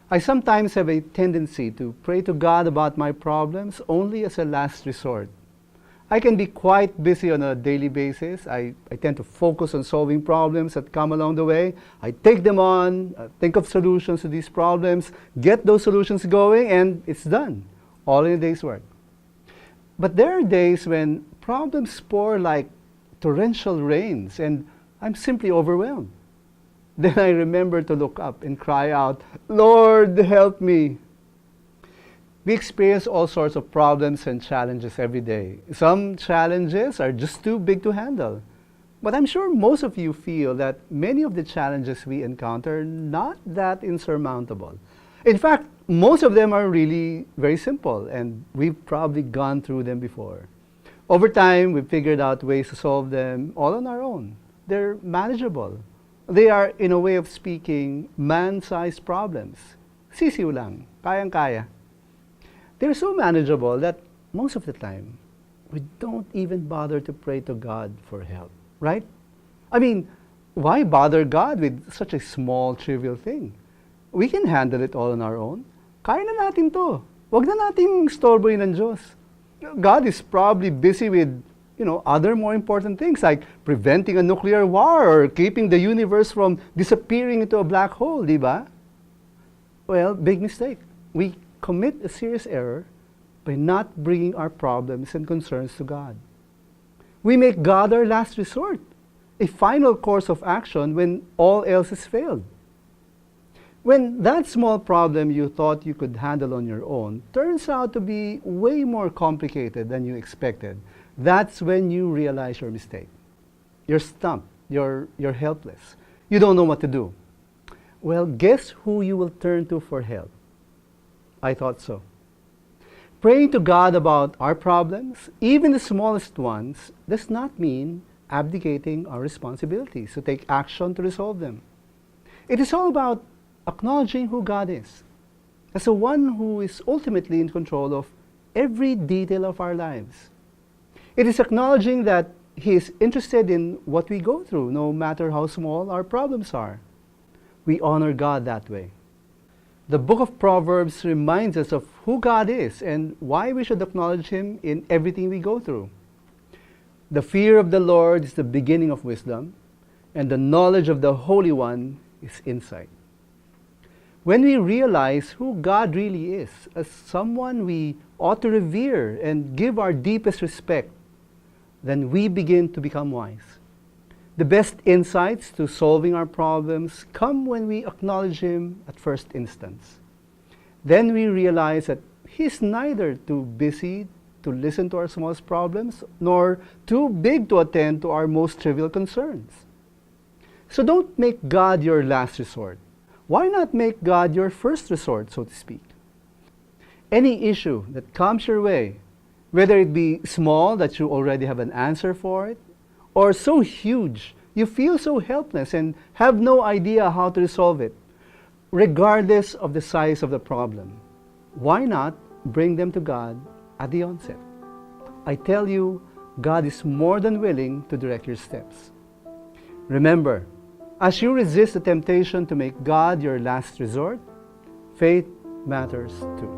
I sometimes have a tendency to pray to God about my problems only as a last resort. I can be quite busy on a daily basis. I tend to focus on solving problems that come along the way. I take them on, think of solutions to these problems, get those solutions going, and it's done, all in a day's work. But there are days when problems pour like torrential rains, and I'm simply overwhelmed. Then I remember to look up and cry out, "Lord, help me." We experience all sorts of problems and challenges every day. Some challenges are just too big to handle. But I'm sure most of you feel that many of the challenges we encounter are not that insurmountable. In fact, most of them are really very simple, and we've probably gone through them before. Over time, we've figured out ways to solve them all on our own. They're manageable. They are, in a way of speaking, man-sized problems. Sisiw lang, kayang-kaya. They're so manageable that most of the time, we don't even bother to pray to God for help, right? I mean, why bother God with such a small, trivial thing? We can handle it all on our own. Kaya na natin to. Wag na nating storboyin ng Diyos. God is probably busy with, other more important things like preventing a nuclear war or keeping the universe from disappearing into a black hole, di ba? Well, big mistake. We commit a serious error by not bringing our problems and concerns to God. We make God our last resort, a final course of action when all else has failed. When that small problem you thought you could handle on your own turns out to be way more complicated than you expected, that's when you realize your mistake. You're stumped. You're helpless. You don't know what to do. Well, guess who you will turn to for help? I thought so. Praying to God about our problems, even the smallest ones, does not mean abdicating our responsibilities to take action to resolve them. It is all about acknowledging who God is, as the one who is ultimately in control of every detail of our lives. It is acknowledging that He is interested in what we go through, no matter how small our problems are. We honor God that way. The book of Proverbs reminds us of who God is and why we should acknowledge Him in everything we go through. The fear of the Lord is the beginning of wisdom, and the knowledge of the Holy One is insight. When we realize who God really is, as someone we ought to revere and give our deepest respect, then we begin to become wise. The best insights to solving our problems come when we acknowledge Him at first instance. Then we realize that He's neither too busy to listen to our smallest problems, nor too big to attend to our most trivial concerns. So don't make God your last resort. Why not make God your first resort, so to speak? Any issue that comes your way, whether it be small that you already have an answer for it, or so huge you feel so helpless and have no idea how to resolve it, regardless of the size of the problem, why not bring them to God at the onset? I tell you, God is more than willing to direct your steps. Remember, as you resist the temptation to make God your last resort, faith matters too.